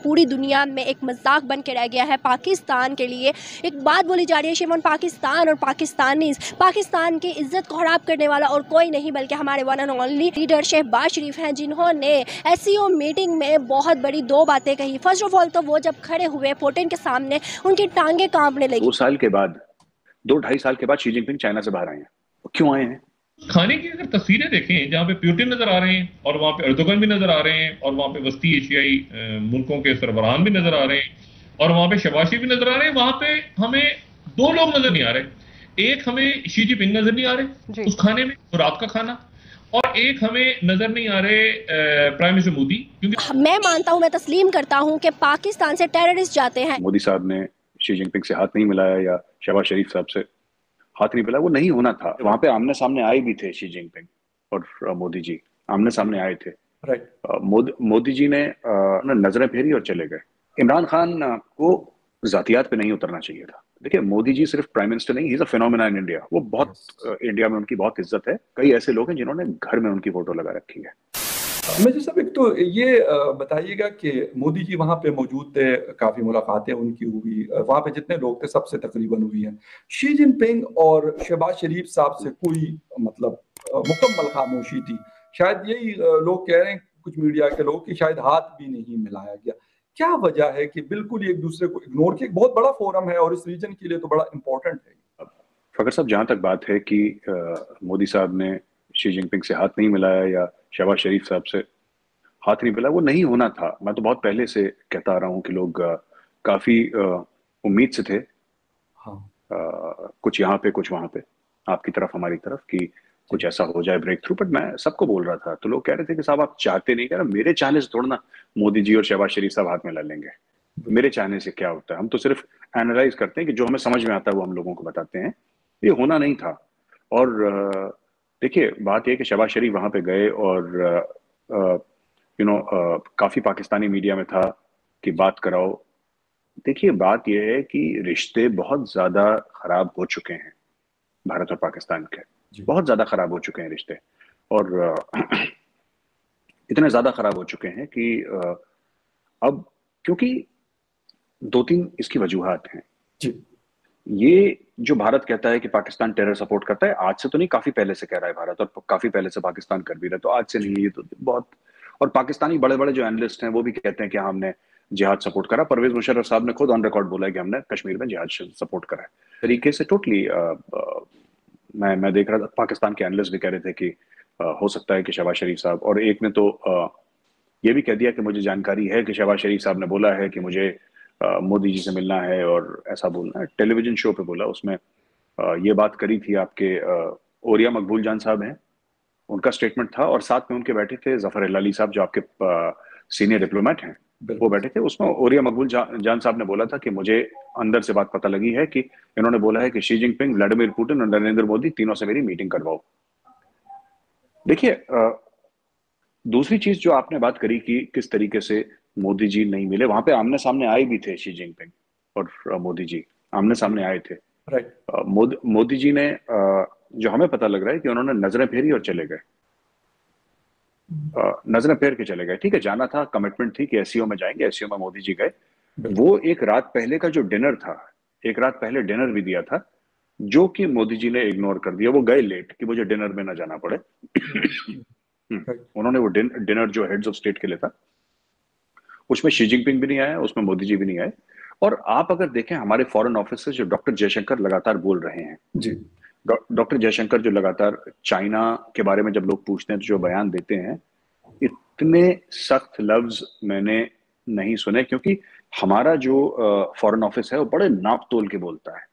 पूरी दुनिया में एक मजाक बन के रह गया है पाकिस्तान के लिए। एक बात बोली जा रही है शिमोन, पाकिस्तान और पाकिस्तानीज, पाकिस्तान की इज्जत को खराब करने वाला और कोई नहीं बल्कि हमारे one and only leader Shehbaz Sharif हैं, जिन्होंने एससीओ मीटिंग में बहुत बड़ी दो बातें कही। फर्स्ट ऑफ ऑल तो वो जब खड़े हुए पुतिन के सामने उनकी टांगे कांपने लगी। 2 साल के बाद, 2-2.5 साल के बाद शी जिनपिंग चाइना से बाहर आए हैं। क्यों आए हैं? खाने की अगर तस्वीरें देखें जहाँ पे प्यूटिन नजर आ रहे हैं और वहाँ पे अर्दोगन भी नजर आ रहे हैं और वहाँ पे वस्ती एशियाई मुल्कों के सरबराहान भी नजर आ रहे हैं और वहाँ पे शहबाज शरीफ भी नजर आ रहे हैं, वहाँ पे हमें दो लोग नजर नहीं आ रहे। एक हमें शी जिनपिंग नजर नहीं आ रहे उस खाने में, तो रात का खाना, और एक हमें नजर नहीं आ रहे प्राइम मिनिस्टर मोदी। क्योंकि मैं मानता हूँ, मैं तस्लीम करता हूँ कि पाकिस्तान से टेररिस्ट जाते हैं। मोदी साहब ने शी जिनपिंग से हाथ नहीं मिलाया या शहबाज शरीफ साहब से हाथ नहीं मिलाया, वो नहीं होना था। वहां पे आमने सामने आए भी थे शी जिनपिंग और मोदी जी, आमने सामने आए थे। राइट। मोदी जी ने नजरें फेरी और चले गए। इमरान खान को जातियात पे नहीं उतरना चाहिए था। देखिए, मोदी जी सिर्फ प्राइम मिनिस्टर नहीं, he is a phenomena in India. वो बहुत इंडिया में उनकी बहुत इज्जत है। कई ऐसे लोग हैं जिन्होंने घर में उनकी फोटो लगा रखी है। मेजर साहब, एक तो ये बताइएगा कि मोदी जी वहां पे मौजूद थे, काफी मुलाकातें उनकी हुई, वहां पे जितने लोग थे सबसे तकरीबन हुई हैं। शी जिनपिंग और शहबाज शरीफ साहब से कोई मतलब मुकम्मल खामोशी थी। शायद यही लोग कह रहे हैं, कुछ मीडिया के लोग, कि शायद हाथ भी नहीं मिलाया गया। क्या वजह है कि बिल्कुल एक दूसरे को इग्नोर किया? एक बहुत बड़ा फोरम है और इस रीजन के लिए तो बड़ा इंपॉर्टेंट है। फकर साहब, जहां तक बात है कि मोदी साहब ने शी जिनपिंग से हाथ नहीं मिलाया या शहबाज शरीफ साहब से हाथ नहीं मिलाया, वो नहीं होना था। मैं तो बहुत पहले से कहता आ रहा हूँ कि लोग काफी उम्मीद से थे, हाँ। कुछ यहाँ पे कुछ वहां पे, आपकी तरफ हमारी तरफ, कि कुछ ऐसा हो जाए ब्रेक थ्रू। बट मैं सबको बोल रहा था, तो लोग कह रहे थे कि साहब आप चाहते नहीं। कह रहा, मेरे चाहने से थोड़ा ना मोदी जी और शहबाज शरीफ साहब हाथ मिला लेंगे। मेरे चाहने से क्या होता है? हम तो सिर्फ एनालाइज करते हैं कि जो हमें समझ में आता है वो हम लोगों को बताते हैं। ये होना नहीं था। और देखिए, बात यह कि शहबाज शरीफ वहां पे गए और काफी पाकिस्तानी मीडिया में था कि बात कराओ। देखिए, बात यह है कि रिश्ते बहुत ज्यादा खराब हो चुके हैं भारत और पाकिस्तान के। बहुत ज्यादा खराब हो चुके हैं रिश्ते। और इतने ज्यादा खराब हो चुके हैं कि अब, क्योंकि 2-3 इसकी वजूहात हैं। जी। ये जो भारत कहता है कि पाकिस्तान टेरर सपोर्ट करता है, आज से तो नहीं, काफी पहले से कह रहा है भारत, और काफी पहले से पाकिस्तान कर भी रहा है, तो आज से नहीं है ये तो बहुत। और पाकिस्तानी बड़े बड़े जो एनालिस्ट हैं वो भी कहते हैं कि हमने जिहाद सपोर्ट करा। परवेज मुशर्रफ साहब ने खुद ऑन रिकॉर्ड बोला है कि हमने कश्मीर में जिहाद सपोर्ट करा है। तरीके से टोटली मैं देख रहा था, पाकिस्तान के एनालिस्ट भी कह रहे थे कि हो सकता है कि शहबाज शरीफ साहब, और एक ने तो ये भी कह दिया कि मुझे जानकारी है कि शहबाज शरीफ साहब ने बोला है कि मुझे मोदी जी से मिलना है और ऐसा बोलना है। टेलीविजन शो पे बोला, उसमें ये बात करी थी आपके ओरिया मकबूल जान साहब हैं, उनका स्टेटमेंट था, और साथ में उनके बैठे थे जफर इलाली साहब जो आपके सीनियर डिप्लोमेट हैं, वो बैठे थे। उसमें ओरिया मकबूल जान साहब ने बोला था कि मुझे अंदर से बात पता लगी है कि इन्होंने बोला है कि शी जिनपिंग, व्लादिमीर पुतिन और नरेंद्र मोदी तीनों से मेरी मीटिंग करवाओ। देखिए, दूसरी चीज जो आपने बात करी कि किस तरीके से मोदी जी नहीं मिले, वहां पे आमने सामने आए भी थे शी जिनपिंग और मोदी जी, आमने सामने आए थे। राइट। मोदी जी ने जो हमें पता लग रहा है कि उन्होंने नजरें फेरी और चले गए। नजरें फेर के चले गए। ठीक है, जाना था, कमिटमेंट थी कि एससीओ में जाएंगे, एससीओ में मोदी जी गए। वो एक रात पहले का जो डिनर था, एक रात पहले डिनर भी दिया था, जो कि मोदी जी ने इग्नोर कर दिया। वो गए लेट कि मुझे डिनर में ना जाना पड़े। उन्होंने वो डिनर जो हेड्स ऑफ स्टेट के लिए था, उसमें शी जिनपिंग भी नहीं आया, उसमें मोदी जी भी नहीं आए। और आप अगर देखें हमारे फॉरेन ऑफिस से जो डॉक्टर जयशंकर लगातार बोल रहे हैं जी, डॉक्टर जयशंकर जो लगातार चाइना के बारे में जब लोग पूछते हैं तो जो बयान देते हैं, इतने सख्त लफ्ज मैंने नहीं सुने। क्योंकि हमारा जो फॉरेन ऑफिस है वो बड़े नाप तोल के बोलता है।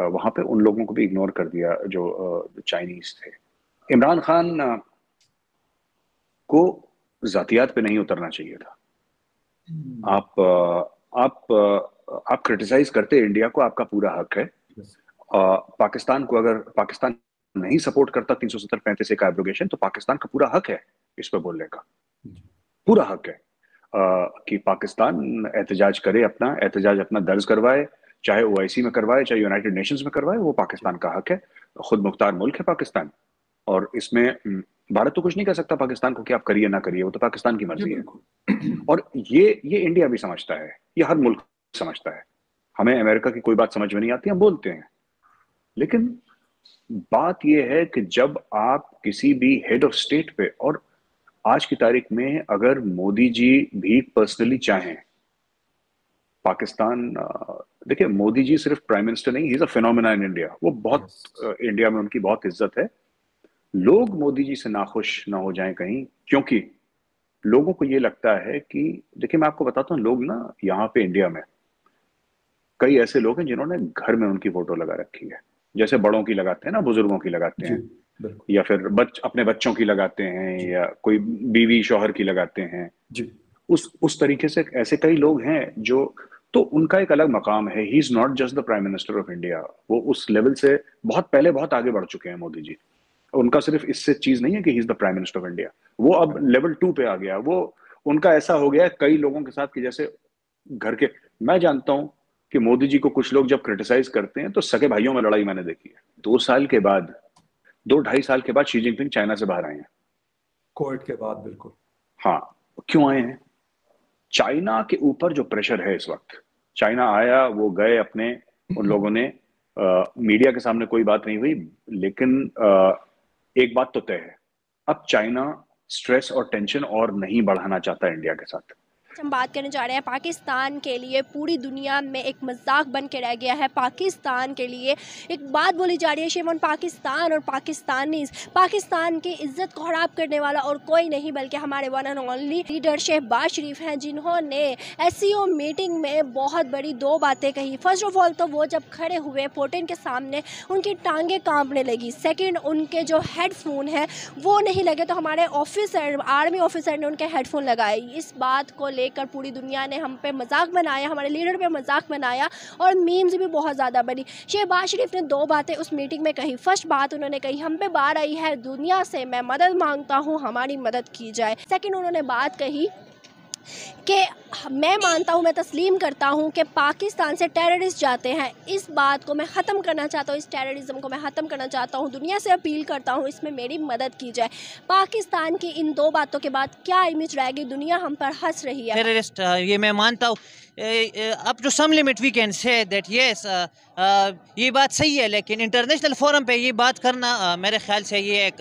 वहां पे उन लोगों को भी इग्नोर कर दिया जो चाइनीज थे। इमरान खान को जातियात पे नहीं उतरना चाहिए था। आप क्रिटिसाइज करते इंडिया को, आपका पूरा हक है। पाकिस्तान को, अगर पाकिस्तान नहीं सपोर्ट करता 370-35 का एब्रोगेशन, तो पाकिस्तान का पूरा हक है इस पर बोलने का, पूरा हक है कि पाकिस्तान एहतजाज करे, अपना एहतजाज अपना दर्ज करवाए, चाहे ओआईसी में करवाए, चाहे यूनाइटेड नेशंस में करवाए, वो पाकिस्तान का हक है। खुद मुख्तार मुल्क है पाकिस्तान, और इसमें भारत तो कुछ नहीं कर सकता पाकिस्तान को कि आप करिए ना करिए, वो तो पाकिस्तान की जी मर्जी है। बिल्कुल। और ये इंडिया भी समझता है, ये हर मुल्क समझता है। हमें अमेरिका की कोई बात समझ में नहीं आती, हम बोलते हैं। लेकिन बात यह है कि जब आप किसी भी हेड ऑफ स्टेट पे, और आज की तारीख में अगर मोदी जी भी पर्सनली चाहें पाकिस्तान, देखिए मोदी जी सिर्फ प्राइम मिनिस्टर नहीं, he is a phenomena in India. वो बहुत यस। इंडिया में उनकी बहुत इज्जत है। लोग मोदी जी से नाखुश ना हो जाएं कहीं, क्योंकि लोगों को ये लगता है कि, देखिए मैं आपको बताता हूँ, लोग ना यहाँ पे इंडिया में कई ऐसे लोग हैं जिन्होंने घर में उनकी फोटो लगा रखी है, जैसे बड़ों की लगाते हैं ना, बुजुर्गों की लगाते जी हैं, बिल्कुल। या फिर अपने बच्चों की लगाते हैं, जी या कोई बीवी शौहर की लगाते हैं। जी उस तरीके से ऐसे कई लोग हैं जो, तो उनका एक अलग मकाम है। He is not just the prime minister of India. वो उस लेवल से बहुत पहले बहुत आगे बढ़ चुके हैं मोदी जी। उनका सिर्फ इससे चीज नहीं है कि he is the prime minister of India, वो अब लेवल 2 पे आ गया। वो उनका ऐसा हो गया है कई लोगों के साथ कि जैसे घर के, मैं जानता हूं कि मोदी जी को कुछ लोग जब क्रिटिसाइज करते हैं तो सगे भाइयों में लड़ाई मैंने देखी है। 2 साल के बाद, 2 ढाई साल के बाद शी जिनपिंग चाइना से बाहर आए हैं। कोविड के बाद बिल्कुल। हाँ, क्यों आए हैं? चाइना के ऊपर जो प्रेशर है इस वक्त, चाइना आया, वो गए अपने, उन लोगों ने मीडिया के सामने कोई बात नहीं हुई, लेकिन एक बात तो तय है, अब चाइना स्ट्रेस और टेंशन और नहीं बढ़ाना चाहता इंडिया के साथ। हम बात करने जा रहे हैं पाकिस्तान के लिए पूरी दुनिया में एक मजाक बन के रह गया है। पाकिस्तान के लिए एक बात बोली जा रही है शिमोन, पाकिस्तान और पाकिस्तानीज, पाकिस्तान की इज्जत को खराब करने वाला और कोई नहीं बल्कि हमारे one and only leader Shehbaz Sharif हैं, जिन्होंने एससीओ मीटिंग में बहुत बड़ी 2 बातें कही। फर्स्ट ऑफ ऑल तो वो जब खड़े हुए पुतिन के सामने उनकी टांगें कांपने लगी। सेकेंड, उनके जो हेडफोन है वो नहीं लगे तो हमारे ऑफिसर, आर्मी ऑफिसर ने उनके हेडफोन लगाए। इस बात को लेकर पूरी दुनिया ने हम पे मजाक बनाया, हमारे लीडर पे मजाक बनाया और मीम्स भी बहुत ज़्यादा बनी। शहबाज शरीफ ने 2 बातें उस मीटिंग में कही। फर्स्ट बात उन्होंने कही, हम पे बाढ़ आई है दुनिया से, मैं मदद मांगता हूँ, हमारी मदद की जाए। सेकंड, उन्होंने बात कही कि मैं मानता हूँ, मैं तस्लीम करता हूँ कि पाकिस्तान से टेररिस्ट जाते हैं। इस बात को मैं ख़त्म करना चाहता हूँ, इस टेररिज्म को मैं ख़त्म करना चाहता हूँ, दुनिया से अपील करता हूँ इसमें मेरी मदद की जाए। पाकिस्तान की इन 2 बातों के बाद क्या इमेज रहेगी? दुनिया हम पर हंस रही है। टेररिस्ट, ये मैं मानता हूँ, up to some limit we can say that yes, ये बात सही है, लेकिन इंटरनेशनल फोरम पे ये बात करना मेरे ख्याल से ये एक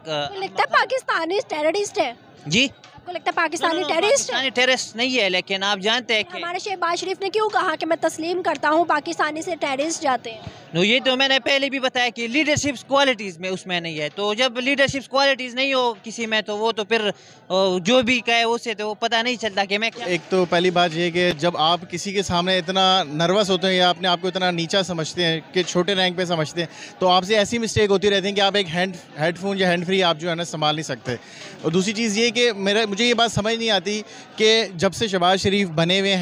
लगता है पाकिस्तानी टेररिस्ट है? जी, आपको लगता है पाकिस्तानी टेररिस्ट है? टेररिस्ट नहीं है, लेकिन आप जानते हैं कि हमारे शहबाज शरीफ ने क्यों कहा कि मैं तस्लीम करता हूँ पाकिस्तानी से टेररिस्ट जाते हैं? ये तो मैंने पहले भी बताया कि लीडरशिप क्वालिटीज़ में उसमें नहीं है। तो जब लीडरशिप क्वालिटीज़ नहीं हो किसी में, तो वो तो फिर जो भी कहे उससे तो वो पता नहीं चलता कि मैं क्या। एक तो पहली बात ये कि जब आप किसी के सामने इतना नर्वस होते हैं या अपने आप को इतना नीचा समझते हैं कि छोटे रैंक पे समझते हैं, तो आपसे ऐसी मिस्टेक होती रहती है कि आप एक हेडफोन या हैंड फ्री आप जो है ना संभाल नहीं सकते। और दूसरी चीज़ ये कि मुझे ये बात समझ नहीं आती कि जब से शहबाज शरीफ बने हुए हैं